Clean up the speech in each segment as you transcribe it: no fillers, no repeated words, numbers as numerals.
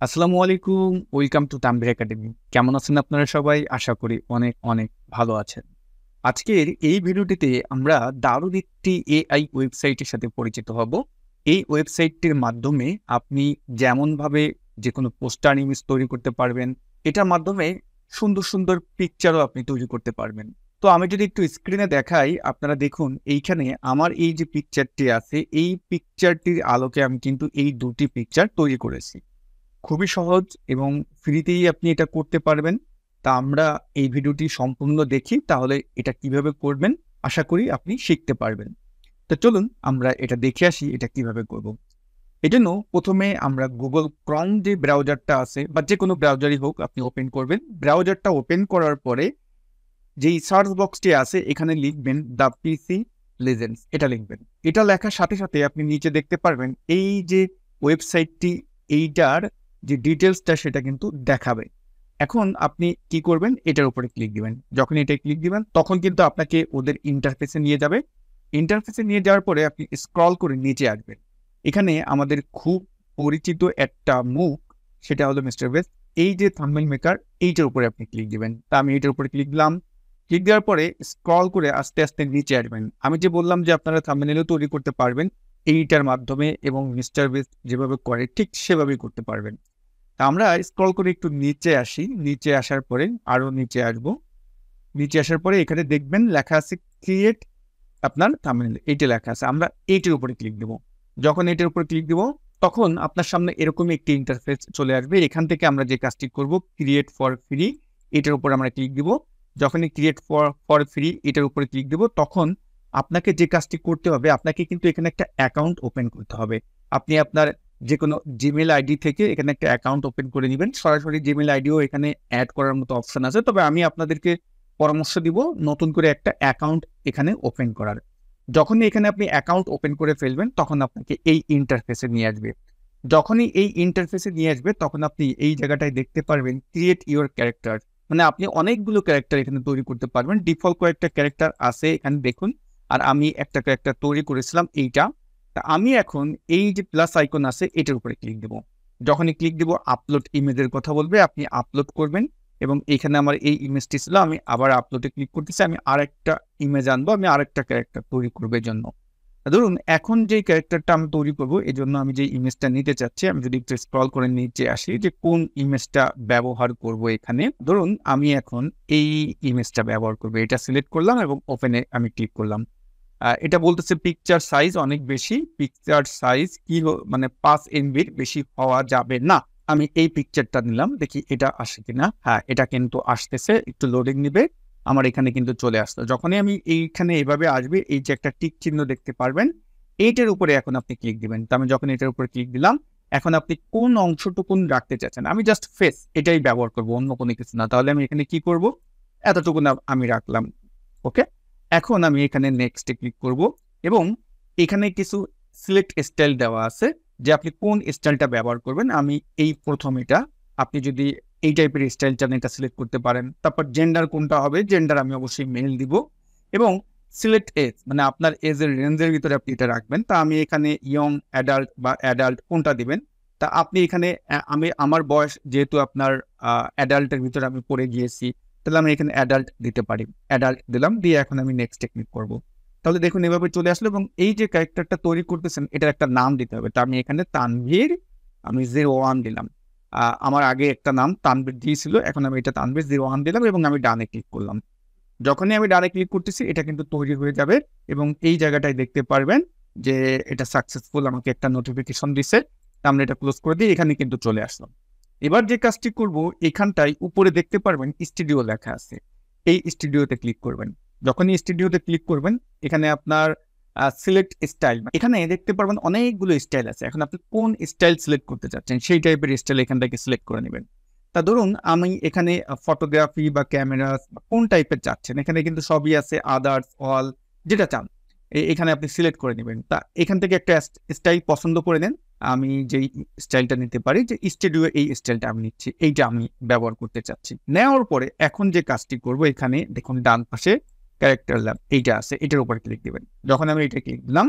আসসালামু আলাইকুম। Welcome to Tanvir academy. কেমন আছেন আপনারা সবাই? আশা করি অনেক, অনেক ভালো আছেন। আজকের এই ভিডিওটিতে আমরা দারুণ একটি এআই ওয়েবসাইটের সাথে পরিচিত হব। এই ওয়েবসাইটটির মাধ্যমে আপনি যেমনভাবে যেকোনো পোস্টার ইমেজ তৈরি করতে পারবেন, এটার মাধ্যমে সুন্দর, সুন্দর পিকচারও আপনি তৈরি করতে পারবেন। তো আমি যদি একটু স্ক্রিনে দেখাই, আপনারা দেখুন এইখানে আমার এই যে পিকচারটি আছে, এই পিকচারটির আলোকে আমি কিন্তু এই ২ টি পিকচার তৈরি করেছি। খুবই সহজ এবং ফ্রিতেই আপনি এটা করতে পারবেন। তা আমরা এই ভিডিওটি সম্পূর্ণ দেখি, তাহলে এটা কিভাবে করবেন আশা করি আপনি শিখতে পারবেন। তো চলুন আমরা এটা দেখে আসি এটা কিভাবে করব। এজন্য ১ম এ আমরা Google Chrome যে ব্রাউজারটা আছে বা যেকোনো ব্রাউজারই হোক আপনি ওপেন করবেন। ব্রাউজারটা ওপেন করার পরে যেই সার্চ বক্সটি আছে এখানে লিখবেন দ্য পিসি লিজেন্ডস এটা লিখবেন। এটা লেখার সাথে, সাথে আপনি নিচে দেখতে পারবেন এই যে ওয়েবসাইটটি এইটার যে ডিটেইলসটা সেটা কিন্তু দেখাবে। এখন আপনি কি করবেন? এটার উপরে ক্লিক দিবেন। যখন এটায় ক্লিক দিবেন তখন কিন্তু আপনাকে ওদের ইন্টারফেসে নিয়ে যাবে। ইন্টারফেসে নিয়ে যাওয়ার পরে আপনি স্ক্রল করে নিচে আসবেন। এখানে আমাদের খুব পরিচিত একটা মুখ সেটা হলো মিস্টার বেস্ট। এই যে থাম্বনেইল মেকার এইটার উপরে আপনি ক্লিক দিবেন। তা আমি এটার উপরে ক্লিক দিলাম। ক্লিক দেওয়ার পরে স্ক্রল করে আস্তে, আস্তে নিচে আসবেন। আমি যে বললাম যে আপনারা থাম্বনেইলও তৈরি করতে পারবেন এইটার মাধ্যমে এবং মিস্টার বিস্ট যেভাবে করে ঠিক সেভাবেই করতে পারবেন। তা আমরা স্ক্রল করে একটু নিচে আসি। নিচে আসার পরে আরো নিচে আসবো। নিচে আসার পরে এখানে দেখবেন লেখা আছে ক্রিয়েট আপনার থাম্বনেইল এইটা লেখা আছে। আমরা এইটার উপরে ক্লিক দেব। যখন এটার উপরে ক্লিক দিব তখন আপনার সামনে এরকমই একটি ইন্টারফেস চলে আসবে। এখান থেকে আমরা যে কাজটি করব ক্রিয়েট ফর ফ্রি এটার উপর আমরা ক্লিক দিব। যখনই ক্রিয়েট ফর ফ্রি এটার উপরে ক্লিক দিব তখন আপনাকে যে কাজটি করতে হবে আপনাকে কিন্তু এখানে একটা অ্যাকাউন্ট ওপেন করতে হবে। আপনি আপনার যেকোনো জিমেইল আইডি থেকে এখানে একটা অ্যাকাউন্ট ওপেন করে নিবেন। সরাসরি জিমেইল আইডিও এখানে এড করার মতো অপশন আছে। তবে আমি আপনাদেরকে পরামর্শ দিব নতুন করে একটা অ্যাকাউন্ট এখানে ওপেন করার। যখনই এখানে আপনি অ্যাকাউন্ট ওপেন করে ফেলবেন তখন আপনাকে এই ইন্টারফেসে নিয়ে আসবে। যখনই এই ইন্টারফেসে নিয়ে আসবে তখন আপনি এই জায়গাটায় দেখতে পারবেন ক্রিয়েট ইউর ক্যারেক্টার। মানে আপনি অনেকগুলো ক্যারেক্টার এখানে তৈরি করতে পারবেন। ডিফল্ট কয়েকটা ক্যারেক্টার আছে এখানে দেখুন। আর আমি একটা ক্যারেক্টার তৈরি করেছিলাম এইটা। তা আমি এখন এই যে প্লাস আইকন আছে এটার উপরে ক্লিক দেব। যখনই ক্লিক দেব আপলোড ইমেজের কথা বলবে, আপনি আপলোড করবেন এবং এখানে আমার এই ইমেজটি ছিল আমি আবার আপলোডে ক্লিক করতেছি। আমি আরেকটা ইমেজ আনবো, আমি আরেকটা ক্যারেক্টার তৈরি করবো এজন্য। ধরুন এখন যে ক্যারেক্টারটা আমি তৈরি করব এজন্য আমি যে ইমেজটা নিতে চাচ্ছি আমি যদি একটু স্ক্রল করে নিচে আসি যে কোন ইমেজটা ব্যবহার করব এখানে। ধরুন আমি এখন এই ইমেজটা ব্যবহার করব। এটা সিলেক্ট করলাম এবং ওপেনে আমি ক্লিক করলাম। এটা বলতেছে পিকচার সাইজ অনেক বেশি। পিকচার সাইজ কি মানে ৫ এমবির বেশি হওয়া যাবে না। আমি এই পিকচারটা নিলাম। দেখি এটা আসে কিনা। হ্যাঁ, এটা কিন্তু আসতেছে। একটু লোডিং নিবে। আমার এখানে কিন্তু চলে আসলো। যখনই আমি এইখানে এভাবে আসবে এই যে একটা টিক চিহ্ন দেখতে পারবেন, এইটার উপরে এখন আপনি ক্লিক দিবেন। তো আমি যখন এটার উপরে ক্লিক দিলাম, এখন আপনি কোন অংশটুকুন রাখতে চাচ্ছেন? আমি জাস্ট ফেস এটাই ব্যবহার করব, অন্য কোনো কিছু না। তাহলে আমি এখানে কি করব? এতটুকুন আমি রাখলাম। ওকে? এখন আমি এখানে নেক্সট এ ক্লিক করব এবং এখানে কিছু সিলেক্ট স্টাইল দেওয়া আছে যে আপনি কোন স্টাইলটা ব্যবহার করবেন। আমি এই ১ম এটা। আপনি যদি এই টাইপের স্টাইল চান এটা সিলেক্ট করতে পারেন। তারপর জেন্ডার কোনটা হবে? জেন্ডার আমি অবশ্যই মেল দিব এবং সিলেক্ট এজ মানে আপনার এজের রেঞ্জের ভিতরে আপনি এটা রাখবেন। তা আমি এখানে ইয়ং, অ্যাডাল্ট বা অ্যাডাল্ট কোনটা দিবেন? তা আপনি এখানে আমি আমার বয়স যেহেতু আপনার অ্যাডাল্টের ভিতরে আমি পড়ে গিয়েছি, তাহলে আমি এখানে অ্যাডাল্ট দিতে পারি। অ্যাডাল্ট দিলাম, দিয়ে এখন আমি নেক্সট এ ক্লিক করব। তাহলে দেখুন এভাবে চলে আসলো এবং এই যে ক্যারেক্টারটা তৈরি করতেছেন এটার একটা নাম দিতে হবে। তা আমি এখানে তানভীর আমি 01 দিলাম। আমার আগে একটা নাম তানভীর দিয়েছিল, এখন আমি এটা তানভীর 01 দিলাম এবং আমি ডানে ক্লিক করলাম। যখনই আমি ডানে ক্লিক করতেছি এটা কিন্তু তৈরি হয়ে যাবে এবং এই জায়গাটায় দেখতে পারবেন যে এটা সাকসেসফুল আমাকে একটা নোটিফিকেশন দিছে। আমরা এটা ক্লোজ করে দিই, এখানে কিন্তু চলে আসলাম। এবার যে কাজটি করব এখানটায় উপরে দেখতে পারবেন স্টুডিও লেখা আছে। এই স্টুডিওতে ক্লিক করবেন। যখনই স্টুডিওতে ক্লিক করবেন এখানে আপনার সিলেক্ট স্টাইল এখানে দেখতে পারবেন অনেকগুলো স্টাইল আছে। এখন আপনি কোন স্টাইল সিলেক্ট করতে চাচ্ছেন সেই টাইপের স্টাইল এখান থেকে সিলেক্ট করে নেবেন। তা ধরুন আমি এখানে ফটোগ্রাফি বা ক্যামেরা কোন টাইপের চাচ্ছেন এখানে কিন্তু সবই আছে, আদার্স, অল যেটা চান এখানে আপনি সিলেক্ট করে নেবেন। তা এখান থেকে একটা স্টাইল পছন্দ করে নেন। আমি যেই স্টাইলটা নিতে পারি যে স্টুডিও এই স্টাইলটা আমি নিচ্ছি, এইটা আমি ব্যবহার করতে চাচ্ছি। নেওয়ার পরে এখন যে কাজটি করব এখানে দেখুন ডান পাশে ক্যারেক্টার ল্যাব এইটা আছে, এটার উপর ক্লিক দিবেন। যখন আমি এটা ক্লিক দিলাম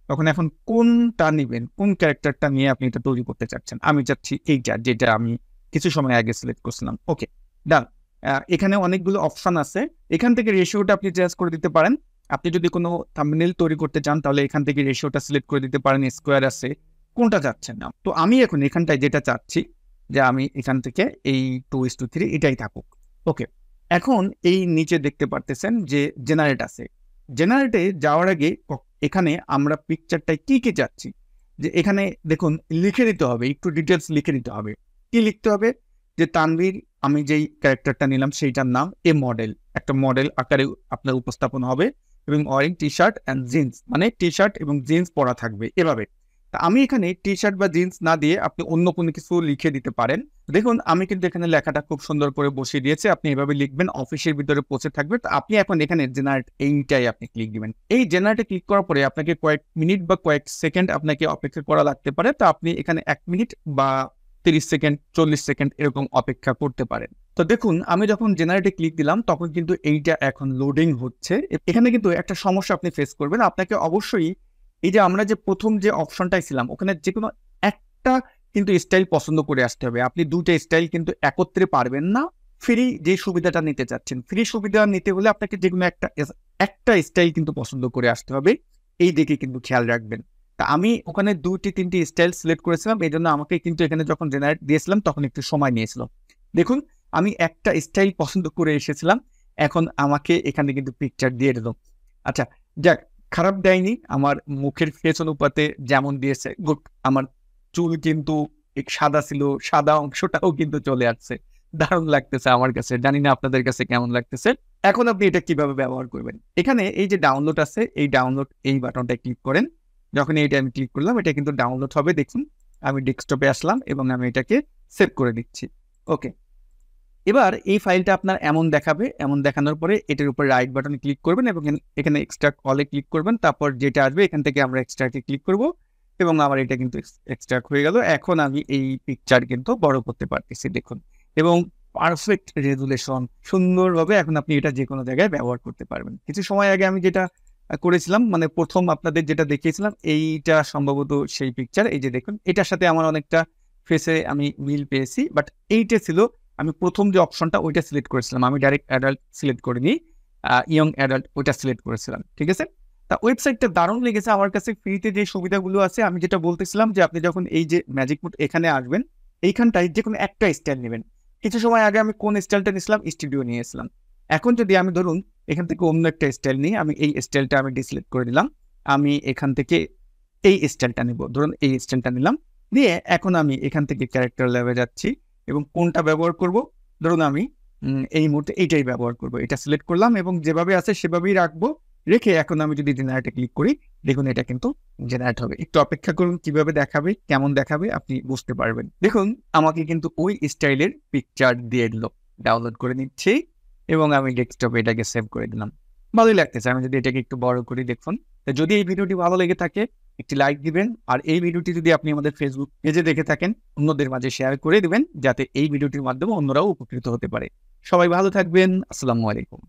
তখন এখন কোনটা নিবেন, কোন ক্যারেক্টারটা নিয়ে আপনি এটা তৈরি করতে চাচ্ছেন। আমি চাচ্ছি এইটা, যেটা আমি কিছু সময় আগে সিলেক্ট করছিলাম। ওকে, ডান। এখানে অনেকগুলো অপশন আছে, এখান থেকে রেশিওটা আপনি চেঞ্জ করে দিতে পারেন। আপনি যদি কোনো থাম্বনেল তৈরি করতে চান তাহলে এখান থেকে রেশিওটা সিলেক্ট করে দিতে পারেন, স্কোয়ার আছে, কোনটা চাচ্ছেন না। তো আমি এখন এখানটায় যেটা চাচ্ছি যে আমি এখান থেকে এই 2:3 এটাই থাকুক। ওকে, এখন এই নিচে দেখতে পারতেছেন যে জেনারেট আছে। জেনারেটে যাওয়ার আগে এখানে আমরা পিকচারটায় কি কি চাচ্ছি, যে এখানে দেখুন লিখে দিতে হবে, একটু ডিটেলস লিখে দিতে হবে। কি লিখতে হবে, যে তানভীর, আমি যেই ক্যারেক্টারটা নিলাম সেইটার নাম এ মডেল, একটা মডেল আকারে আপনার উপস্থাপন হবে, এবং wearing T shirt and jeans, মানে টি শার্ট এবং জিন্স পরা থাকবে এভাবে। তা আমি এখানে টি শার্ট বা জিন্স না দিয়ে আপনি অন্য কোনো কিছু লিখে দিতে পারেন। দেখুন আমি কিন্তু এখানে লেখাটা খুব সুন্দর করে বসিয়ে দিয়েছি, আপনি এভাবে লিখবেন, অফিসের ভিতরে পৌঁছে থাকবে। তো আপনি এখন এখানে জেনারেট, এইটাই আপনি ক্লিক দিবেন। এই জেনারেটে ক্লিক করার পরে আপনাকে কয়েক মিনিট বা কয়েক সেকেন্ড আপনাকে অপেক্ষা করা লাগতে পারে। তো আপনি এখানে 1 মিনিট বা 30 সেকেন্ড 40 সেকেন্ড এরকম অপেক্ষা করতে পারেন। তো দেখুন আমি যখন জেনারেটে ক্লিক দিলাম তখন কিন্তু এইটা এখন লোডিং হচ্ছে। এখানে কিন্তু একটা সমস্যা আপনি ফেস করবেন, আপনাকে অবশ্যই এই যে আমরা যে প্রথম যে অপশনটাই ছিলাম ওখানে যে কোনো একটা কিন্তু স্টাইল পছন্দ করে আসতে হবে। আপনি দুটো স্টাইল কিন্তু একত্রে পারবেন না। ফ্রি যে সুবিধাটা নিতে চাচ্ছেন, ফ্রি সুবিধা নিতে হলে আপনাকে যে কোনো একটা স্টাইল কিন্তু পছন্দ করে আসতে হবে, এই দিকে কিন্তু খেয়াল রাখবেন। তা আমি ওখানে 2-3টি স্টাইল সিলেক্ট করেছিলাম, এই জন্য আমাকে কিন্তু এখানে যখন জেনারেট দিয়েছিলাম তখন একটু সময় নিয়েছিল। দেখুন আমি একটা স্টাইল পছন্দ করে এসেছিলাম, এখন আমাকে এখানে কিন্তু পিকচার দিয়ে দিল। আচ্ছা, যাক, খারাপ দেয়নি, আমার মুখের ফেস অনুপাতে যেমন দিয়েছে গুড। আমার চুল কিন্তু সাদা ছিল, সাদা অংশটাও কিন্তু চলে আসছে, দারুণ লাগতেছে আমার কাছে, জানি না আপনাদের কাছে কেমন লাগতেছে। এখন আপনি এটা কিভাবে ব্যবহার করবেন, এখানে এই যে ডাউনলোড আছে, এই ডাউনলোড এই বাটনটা ক্লিক করেন। যখন এইটা আমি ক্লিক করলাম এটা কিন্তু ডাউনলোড হবে। দেখুন আমি ডেস্কটপে আসলাম এবং আমি এটাকে সেভ করে দিচ্ছি। ওকে, এবার এই ফাইলটা আপনার এমন দেখাবে, এমন দেখানোর পরে এটার উপর রাইট বাটনে ক্লিক করবেন এবং এখানে এক্সট্রাক্ট অলে ক্লিক করবেন। তারপর যেটা আসবে এখান থেকে আমরা এক্সট্রাক্টে ক্লিক করব এবং আমার এটা কিন্তু এক্সট্রাক্ট হয়ে গেল। এখন আমি এই পিকচার কিন্তু বড় করতে পারতেছি দেখুন, এবং পারফেক্ট রেজুলেশন, সুন্দরভাবে এখন আপনি এটা যে কোনো জায়গায় ব্যবহার করতে পারবেন। কিছু সময় আগে আমি যেটা করেছিলাম, মানে প্রথম আপনাদের যেটা দেখিয়েছিলাম, এইটা সম্ভবত সেই পিকচার। এই যে দেখুন এটার সাথে আমার অনেকটা ফেসে আমি মিল পেয়েছি, বাট এইটা ছিল আমি প্রথম যে অপশনটা ওইটা সিলেক্ট করেছিলাম, আমি ডাইরেক্ট অ্যাডাল্ট সিলেক্ট করিনি, ইয়ং অ্যাডাল্ট ওইটা সিলেক্ট করেছিলাম। ঠিক আছে, তা ওয়েবসাইটটা দারুণ লেগেছে আমার কাছে। ফ্রিতে যে সুবিধাগুলো আছে, আমি যেটা বলতেছিলাম যে আপনি যখন এই যে ম্যাজিক মুড এখানে আসবেন, এইখানটায় যে কোনো একটা স্টাইল নেবেন। কিছু সময় আগে আমি কোন স্টাইলটা নিয়েছিলাম, স্টুডিও নিয়েছিলাম। এখন যদি আমি ধরুন এখান থেকে অন্য একটা স্টাইল নিই, আমি এই স্টাইলটা আমি ডিসিলেক্ট করে দিলাম, আমি এখান থেকে এই স্টাইলটা নিব, ধরুন এই স্টাইলটা নিলাম, নিয়ে এখন আমি এখান থেকে ক্যারেক্টার লেভেলে যাচ্ছি এবং কোনটা ব্যবহার করব, ধরুন আমি এই মুহূর্তে এইটাই ব্যবহার করব। এটা সিলেক্ট করলাম এবং যেভাবে আছে সেভাবেই রাখবো, রেখে এখন আমি যদি জেনারেটে ক্লিক করি, দেখুন এটা কিন্তু জেনারেট হবে। একটু অপেক্ষা করুন, কিভাবে দেখাবে, কেমন দেখাবে আপনি বুঝতে পারবেন। দেখুন আমাকে কিন্তু ওই স্টাইলের পিকচার দিয়ে দিল। ডাউনলোড করে নিচ্ছি এবং আমি ডেস্কটপে এটাকে সেভ করে দিলাম। ভালোই লাগতেছে। আমি যদি এটাকে একটু বড় করি, দেখুন। যদি এই ভিডিওটি ভালো লেগে থাকে একটি লাইক দিবেন, আর এই ভিডিওটি যদি আপনি আমাদের ফেসবুক পেজে দেখে থাকেন অন্যদের মাঝে শেয়ার করে দিবেন, যাতে এই ভিডিওটির মাধ্যমে অন্যরাও উপকৃত হতে পারে। সবাই ভালো থাকবেন। আসসালামু আলাইকুম।